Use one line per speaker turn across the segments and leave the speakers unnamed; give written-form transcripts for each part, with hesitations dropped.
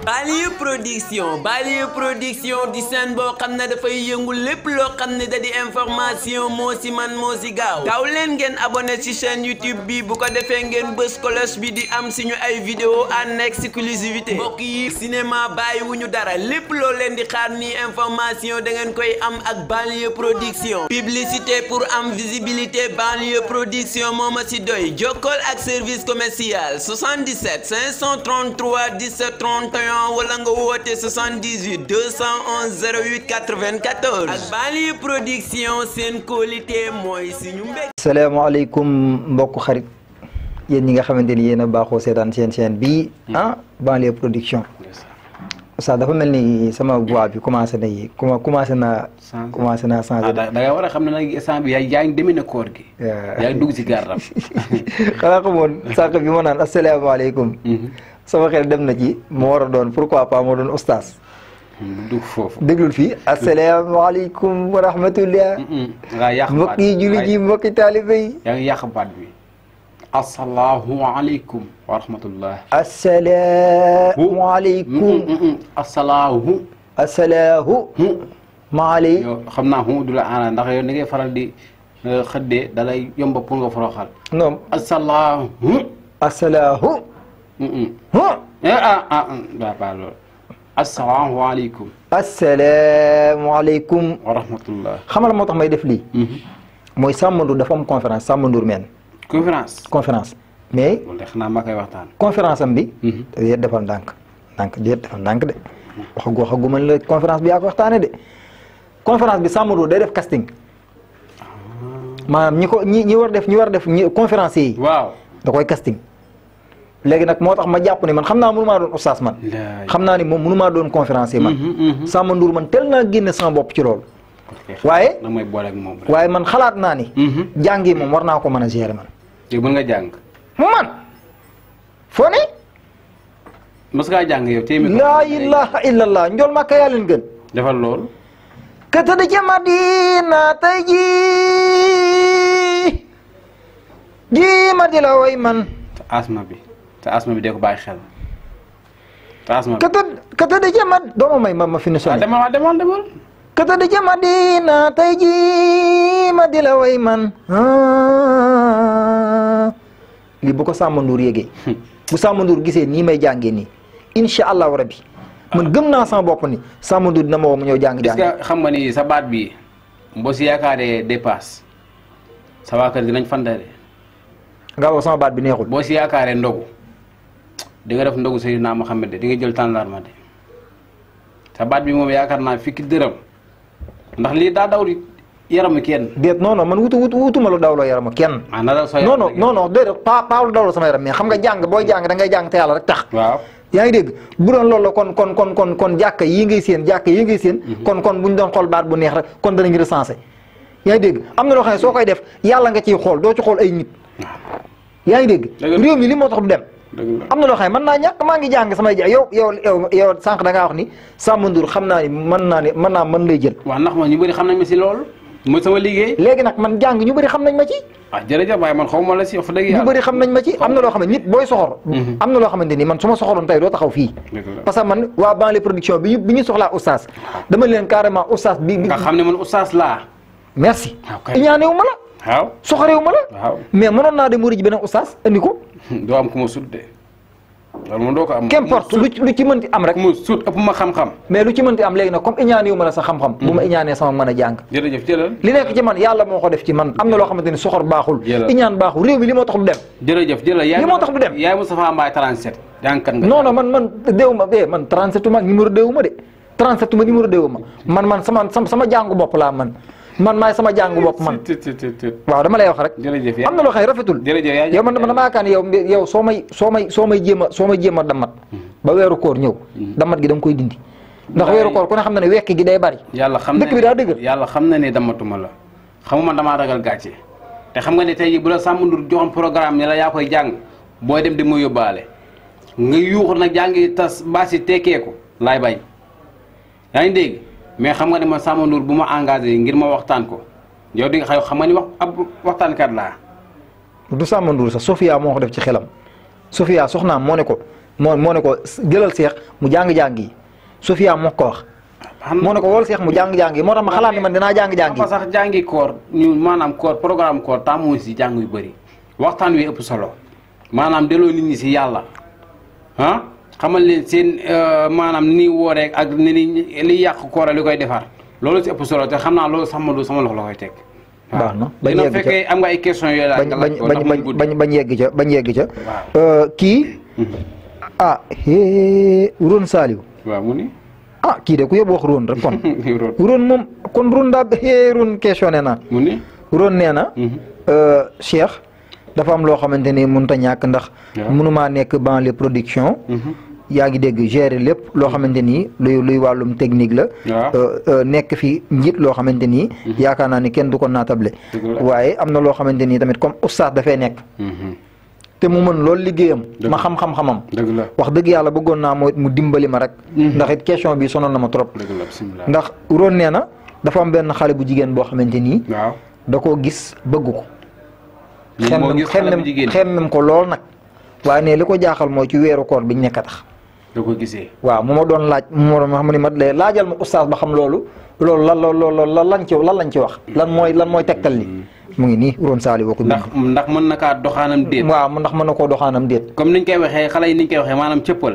Banlieue production di seen boo xam ne dafay yëngu lépp loo xam ne da di information moo si man moo si gaaw daw leen ngeen abonné ci chaîne YouTube bi bu ko defee ngeen bës cloche bi di am suñu ay vidéo en exclusivité mbokk yi cinéma bàyyi wuñu dara lépp loo leen di xaar ni information da ngeen koy am ak Banlieue production publicité pour am visibilité Banlieue production moo ma si doy jokkool ak service commercial 77 533 17 31 wala nga woote 78 211 08 94 ak Banlieue production seen qualité mooy suñu mbég.
salaamaaleykum mbokk xarit yéen ñi nga xamante ni yéen a baaxoo seetaan seen chaîne bii Banlieue production. Oustaz dafa mel ni sama voix bi commencé naa changé.
da nga war a xam ne nag instant bi yaa ngi demee na koor gi. yaa ngi dugg si gàrram.
xanaa xamoon sànq bi ma naan asalaamaaleykum. sama xel dem na ci moo war a doon pourquoi pas moo doon Oustaz.
dugg foofu
déglul fii asalaamaaleykum wa rahmatullah. mbokk yi julli ji mbokki taalibe yi.
yaa ngi yàq baat bi. asalaamualeykum wa rahmatullah.
asalaamualeykum. asalaamualeykum.
yow xam naa hu du la ana ndax yow ni ngay faral di xëddee da lay yomb pour nga foroxal.
non
asalaamu.
asalaamu.
ba loolu. asalaamualeykum.
asalaamualeykum.
wa rahmatullah.
xamal moo tax may def lii. mooy Samba Ndour dafa am conférence Samba Ndour men conférence mais
loolu de xanaa maa koy waxtaan
conférence am bi déet defal ndànk de waxagu man la conférence bi yaa ko waxtaane de conférence bi Samba Ndour day def casting maanaam ñi war def conférence yi
waaw
da koy casting léegi nag moo tax ma jàpp ne man xam naa mënumaa doon oustaz man xam naa ni moom mënumaa doon conférencier man Samba Ndour man tel naa génne sama bopp ci loolu waaye man xalaat naa ni jàng yi moom war naa ko mën a gérer man
yow mën nga jàng
man foo ne
mos ngaa jàng yow téeméer
laa ilaha illallah njool Makka yaa leen gën
defal loolu
ka tëdd ca Madina tey ji ma di la way man
te asma bi dee ko bàyyi xel te asma bi
ka tëdd ca Mad dooma may ma fi ne so
demal
ka tëdd ca Madina tey ji ma di la way man lii bu ko Samba Ndour yégee bu Samba Ndour gisee nii may jàngee nii incha allahu rabbi man gëm naa sama bopp ni Samba Ndour dina ma woo mu ñëw jàng.
est-ce que xam nga ni sa baat bi boo si yaakaaree dépasse sa waa kër dinañ fandare.
nga woo sama baat bi neexul.
boo si yaakaaree ndogu di nga def ndogu Seydina Muhammad de di nga jël tàndarma de sa baat bi moom yaakaar naa fikki dërëm ndax lii daa daw yaramu kenn.
déet non man wutuma lu dawloo yaramu kenn. non déedéet pas lu dawloo sama yaram mais xam nga jàng booy jàng da ngay jàng te yàlla rek tax.
waaw
yaa ngi dégg bu doon loolu la kon jàkka yi ngay seen kon bu ñu doon xool baat bu neex rek kon danañ recensé. yaa ngi dégg am na loo xam ne soo koy def yàlla nga ciy xool doo ci xool ay nit. yaa ngi dégg réew mi li moo tax du dem. am na loo xam ne mën naa ñàkk maa ngi jàng samay yow sànq da ngaa wax ni Samba Ndour xam naa ni mën lay jël.
waaw ndax man ñu bëri xam nañ ma si loolu. mooy sama liggéey.
léegi nag man jàng ñu bëri xam nañ ma ci.
jërëjëf waaye man xaw ma la si wax dëgg yàlla.
ñu bëri xam nañ ma ci am na loo xam ne nit booy soxor. am na loo xamante ni man su ma soxoroon tey doo taxaw fii. parce que man waa Banlieue production bi ñu soxlaa oustaz. dama leen carrément oustaz bi.
nga xam ne man oustaz laa.
merci. ñaanewu ma la.
waaw
soxorewu ma la.
waaw
mais mënoon naa dem wuri ji beneen oustaz andi ko.
doo am ku ma sut de. loolu moom doo ko am.
qu'importe lu ci mënti am rek.
mu sut ëpp ma xam-xam.
mais lu ci mënti am léegi nag comme iñaanewu ma la sa xam-xam. bu ma iñaanee sama mën a jàng.
jërëjëf jëlal.
li nekk ci man yàlla moo ko def ci man am na loo xamante ni soxor baaxul. iñaan baaxul réew mi li moo tax du dem.
jërëjëf jëlal
li moo tax du dem.
yaay Moustapha Mbaye 37. jàngkat nga.
non man déewu ma man 37 ma numéro déewu ma de 37 ma numéro déewu ma man sama jàngu bopp laa man maay sama jàngu bopp man. waaw dama lay wax rek.
jërëjëf
am na loo xam ne rafetul. yow man dama yaakaar ne yow soo may jéem a damat ba weeru koor ñëw damat gi da nga koy dindi ndax weeru koor ku ne xam na ne wekk gi day bari.
yàlla xam na
dëkk bi daa dëgg.
yàlla xam na ne damatuma la xamuma damaa ragal gàcce te xam nga ne tey bu la Samba Ndour joxoon programme ne la yaa koy jàng booy dem di ma yóbbaale nga yuuxu nag jàngi tas baasi tekkeeku laay bañ yaa ngi dégg mais xam nga ne ma Samba Ndour bu ma engagé ngir ma waxtaan ko yow di nga xam nga ni ab waxtaankat laa.
du Samba Ndour sax Sofia moo ko def ci xelam Sofia soxnaam moo ne ko moo ne ko jëlal seex mu jàng-jàng yi Sofia moo ko wax moo ne ko wool seex mu jàng-jàng yi moo tax ma xalaat ni man dinaa jàng-jàng yi
ba sax jàngi koor ñu maanaam koor programme koor tàmmu si jàng yu bëri waxtaan wi ëpp solo maanaam delloo nit ñi si yàlla ah xamal leen seen maanaam ni wooree ak ni li yàq koor li koy defar loolu si ëpp solo te xam naa loolu sama loxo la koy teg.
baax na bañ
dina
yegg ca
fekkee am nga ay questions yooyu laaj nga laaj ko ndax mu gudd.
bañ yegg ca bañ yegg ca.
waaw
kii. Ron Saliou.
waaw mu ni.
kii de ku yóbbu wax Ron rek kon.
Ron.
Ron moom kon Ron daa Ron questionné na.
mu ni.
Ron nee na. Cheikh dafa am loo xamante ni mënut a ñàkk ndax. mënumaa nekk dans les productions. yaa ngi dégg gérer lépp loo xamante ni luy wàllum technique la. nekk fi njiit loo xamante ni. yaakaar naa ni kenn du ko naatable. waaye am na loo xamante ni tamit comme oustaz dafay nekk. te mu mën loolu liggéeyam. ma xam-xam-xamam.
dëgg la
wax dëgg yàlla bëggoon naa mu dimbali ma rek. ndax it question bi sonal na ma trop.
dëgg la bismillah.
ndax Ron nee na dafa am benn xale bu jigéen boo xamante ni.
waaw
da koo gis bëgg ko.
moo gis xale bu jigéen
xemmem ko lool nag. waaye ne li ko jaaxal mooy ci weeru koor biñ nekk a tax.
da ko gisee.
waaw mu ma doon laaj mu ma ni ma laajal ma oustaz ba xam loolu lan lañ ci wax. lan mooy tegtal li mu ngi nii Ron Saliou boo ko bind.
ndax mën na kaa doxaanam déet.
waaw ndax mën na koo doxaanam déet.
comme niñ koy waxee xale yi niñ koy waxee maanaam cëppal.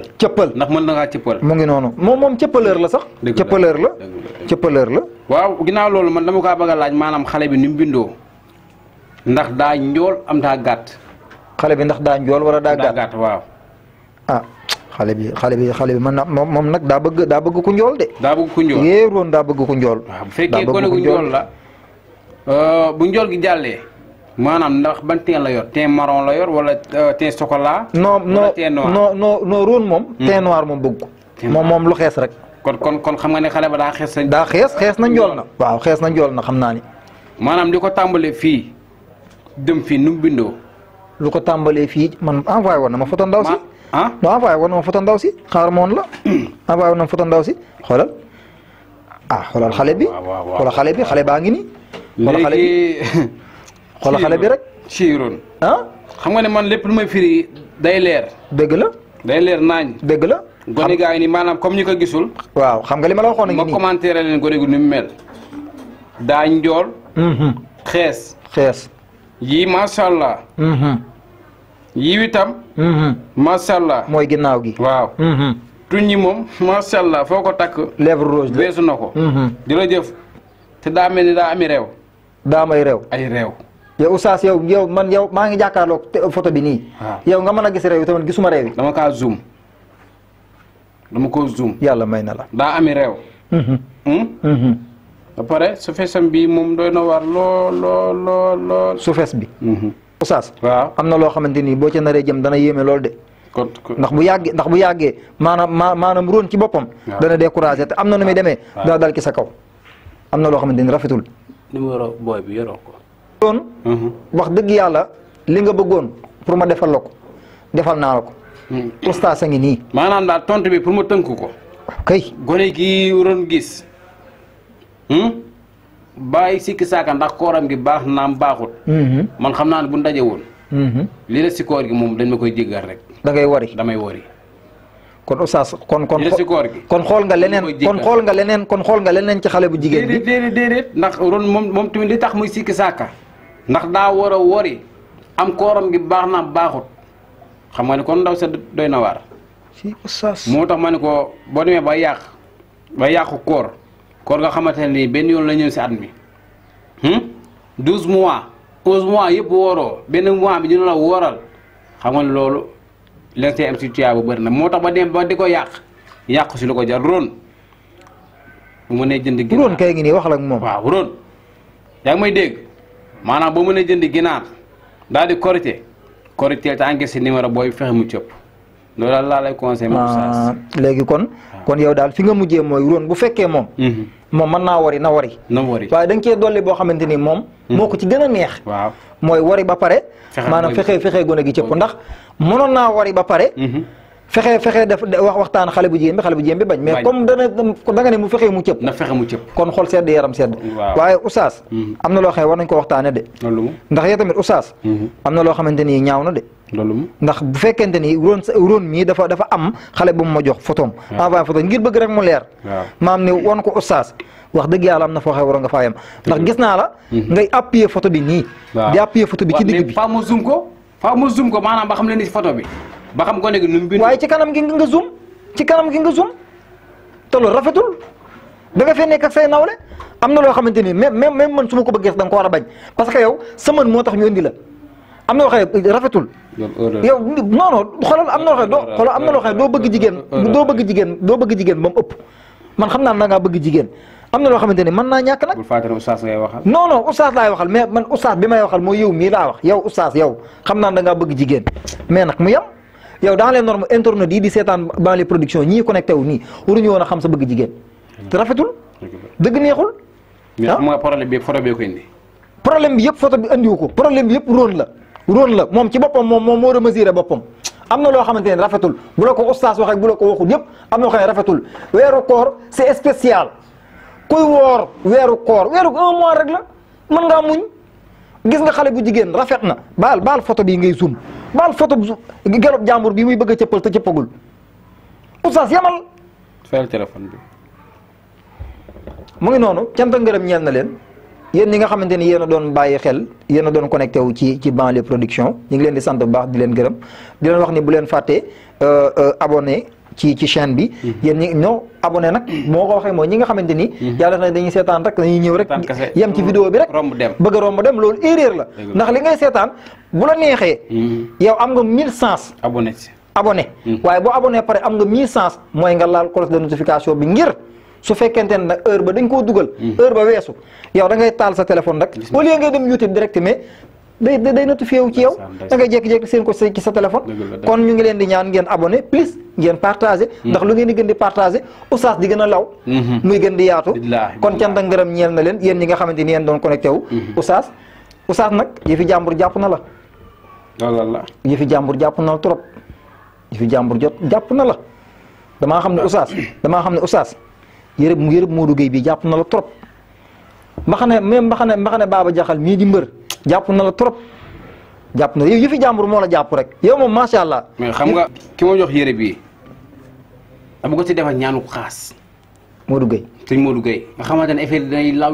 ndax mën na kaa cëppal.
mu ngi noonu moom cëppaleur la sax. cëppaleur la.
waaw ginnaaw loolu man dama kaa bëgg a laaj maanaam xale bi ni mu bindoo ndax daa njool am daa gàtt.
xale bi ndax daa njool wala daa gàtt
waaw.
xale bi man moom nag daa bëgg ku njool de.
daa bëgg ku njool
Ron daa bëgg ku njool.
waaw bu fekkee gone gu njool la bu njool gi jàllee maanaam ndax ban teint la yor teint marron la yor wala teint chocolat.
non Ron moom. teint noir moom bëgg ko. moom lu xees rek.
kon xam nga ne xale ba daa xees.
daa xees na njool na. waaw xees na njool na xam naa ni.
maanaam li ko tàmbalee fii dem fii nu mu bindoo.
lu ko tàmbalee fii man envoyé woon na ma photo ndaw si. non envoyé woon na ma photo ndaw si xaar moon la. envoyé woon na ma photo ndaw si xoolal. xoolal xale bi. xoolal xale bi xale baa ngi nii. xoolal xale bi xoolal xale bi rek.
ci Ron. xam nga ne man lépp lu may firi day leer.
dëgg la.
day leer naañ.
dëgg la.
gone gaa yi nii maanaam comme ñi ko gisul.
waaw xam nga li ma la waxoon a ngi nii
ma commentaire leen gone gu ni mu mel. daa njool. xees. yii macha allah. yii itam. macha allah.
mooy ginnaaw gi.
waaw. tuñ yi moom macha allah foo ko takk.
lèvre rouge la
weesu na ko. di la jëf te daa mel ni daa ami réew.
daa may réew.
ay réew.
yow oustaz yow maa ngi jàkkaarloog photo bi nii. yow nga mën a gis réew yi tamit gisuma réew yi.
dama kaa zoom. dama ko zoom.
yàlla may na la.
daa ami réew. ba pare su feesam bi moom doy na war lool.
su fees bi. oustaz.
waaw
am na loo xamante ni boo ca naree jëm dana yéeme lool de. ndax bu yàggee maanaam Ron ci boppam. dana découragé te am na nu muy demee. dana dal ci sa kaw. am na loo xamante ni rafetul.
numéro booy bi yoroo ko.
Ron. wax dëgg yàlla li nga bëggoon pour ma defal la ko defal naa la ko. oustaz a ngi nii.
maanaam daal tontu bi pour ma tënk ko.
kay
gone gi Ron gis. bàyyi sikki saaka ndax kooram gi baax naam baaxut. man xam naa ne bu ñu daje woon. li la si koor gi moom dañ ma koy jéggal rek.
da ngay wari
damay wari.
kon oustaz kon
li la si koor gi.
kon xool nga leneen kon xool nga leneen ci xale bu jigéen bi.
déedéet ndax Ron moom tamit li tax muy sikki saaka. ndax daa war a wari am kooram gi baax naam baaxut. xam nga ne kon ndaw sa doy na waar.
si oustaz.
moo tax ma ne ko boo demee ba yàqu koor. koor nga xamante ne nii benn yoon la ñëw si at mi 12 mois 11 mois yëpp wooroo benn mois bi dina la wooral xam nga ne loolu leen see am si tuyaa bu bëri na moo tax ba dem ba di ko yàq si lu ko jar Ron bu mënee jënd ginaar
Ron kay ngi nii wax la ak moom.
waaw Ron yaa ngi may dégg maanaam boo mënee jënd ginaar daal di korité te encaissé si numéro booy fexe mu cëpp loolu daal laa lay conseillé.
léegi kon yow daal fi nga mujjee mooy Ron bu fekkee moom. moom mën naa wari na wari. waaye da nga cee dolli boo xamante ni moom. moo ko ci gën a neex.
waaw
mooy wari ba pare. maanaam fexe gone gi cëpp ndax mënoon naa wari ba pare. fexe def waxtaan xale bu jigéen bi bañ. mais comme da nga ne mu fexe mu cëpp.
na fexe mu cëpp
kon xol sedd yaram sedd. waaye oustaz. am na loo xam ne war nañ ko waxtaane de. ndax yow tamit oustaz. am na loo xamante ni ñaaw na de.
loolu
ndax bu fekkente ni ron mii dafa am xale bu mu ma jox photom envoyé photo ngir bëgg rek mu leer maam ne won ko oustaz wax dëgg yàlla am na foo xew war nga faa yem ndax gis naa la ngay appuyer photo bi nii di appuyer photo bi ci digg bi
faa ma zoom ko maanaam ba xam leen ni si photo bi ba xam ko nekk nu mu bind
waaye ci kanam gi nga zoom te loolu rafetul da nga fee nekk ak say nawle am na loo xamante ni même man su ma ko bëggee da nga ko war a bañ parce que yow sa mën moo tax ñu indi la am na loo xam ne rafetul yow non xoolal am na loo xam ne doo bëgg jigéen ba mu ëpp man xam naa ne da ngaa bëgg jigéen am na loo xamante ni mën naa ñàkk nag.
bul fàttali oustaz ngay waxal.
non oustaz laay waxal mais man oustaz bi may waxal mooy yow mii laa wax yow oustaz yow xam naa ne da ngaa bëgg jigéen mais nag mu yem yow dans les normes internet yi di seetaan dans les productions ñii connecté wu nii waruñu woon a xam sa bëgg jigéen te rafetul dëgg neexul.
mais xam nga problème bi photo bi ko indi.
problème bi yëpp photo bi andiwu ko problème bi yëpp róon la moom ci boppam moom moo war a mesurer boppam am na loo xamante ne rafetul bu la ko oustaz wax ak bu la ko waxul yëpp am na loo xam ne rafetul weeru koor c'est spécial kuy woor weeru koor weeru 1 mois rek la mën ngaa muñ gis nga xale bu jigéen rafet na baal photo bi ngay zoom baal photo gelob jàmbur bi muy bëgg a cëppal te cëppagul oustaz yamal
fayal téléphone bi
mu ngi noonu cant ak ngërëm ñeel na leen yéen ñi nga xamante ni yéen a doon bàyyi xel yéen a doon connecté wu ci Banlieue Production ñu ngi leen di sant bu baax di leen gërëm di leen wax ni bu leen fàttee abonné ci chaîne bi yéen ñi ñoo abonné nag moo ko waxee mooy ñi nga xamante ni yàlla na dañuy seetaan rek dañuy ñëw rek yem ci vidéo bi rek bëgg a romb dem loolu erreur la ndax li ngay seetaan bu la neexee yow am nga 1000 sens abonné waaye boo abonné pare am nga 1000 sens mooy nga laal cloche de notification bi ngir su fekkente ne nag heure ba dañ koo dugal heure ba weesu yow da ngay taal sa téléphone rek au lieu ngay dem YouTube direct mais day notifié wu ci yow da ngay jékki-jékki seen ko ci sa téléphone kon ñu ngi leen di ñaan ngeen abonné plus ngeen partagé ndax lu ngeen di gën di partagé oustaz di gën a law muy gën di yaatu kon cant ak ngërëm ñeel na leen yéen ñi nga xamante ni yéen doon connecté wu oustaz nag yëfi jàmbur jàpp na la yëfi jàmbur jàpp na la trop yëfi jàmbur jàpp na la damaa xam ne oustaz yërëb Modou Gueye bi jàpp na la trop mbaxane Baba Jaxal mii di mbër jàpp na la trop jàpp na yow yëfi jàmbur moo la jàpp rek yow moom macha allah.
mais xam nga ki ma jox yére bii dama ko ci defal ñaanu ko xaas.
Modou Gueye.
sëñ Modou Gueye nga xamante ne effet day law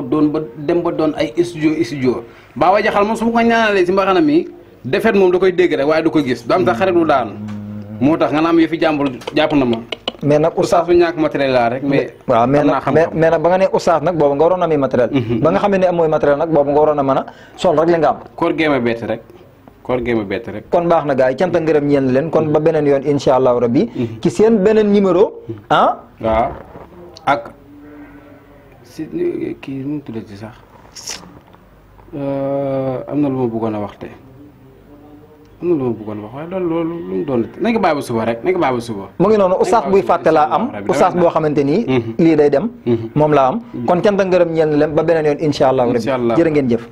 doon ba dem ba doon ay studio Baba Jaxal moom su ma ko ñaanalee si mbaxana mi defet moom da koy dégg rek waaye du ko gis du am sax xarit lu daanu moo tax nga naan yëfi jàmbur jàpp na ma.
mais nag oustaz
su ñàkk matériel laa rek mais.
waaw mais nag ba nga ne oustaz nag boobu nga waroon a mi matériel. ba nga xam ne amooy matériel nag boobu nga waroon a mën a sol rek la nga am.
koor géeme bett rek.
kon baax na gars yi cant ak ngërëm ñeen leen kon ba beneen yoon incha allahu rabbi ci seen beneen numéro ah.
waaw ak si kii nu mu tuddati sax am na lu ma bëggoon a wax te am na lu ma bëggoon wax waaye loolu lu mu doon nañ ko bàyyi ba suba rek mu ngi noonu oustaz buy fàtte laa am oustaz boo xamante ni lii day dem moom laa am kon cant ak ngërëm ñeel leen ba beneen yoon incha allahu rabbi jërë ngeen jëf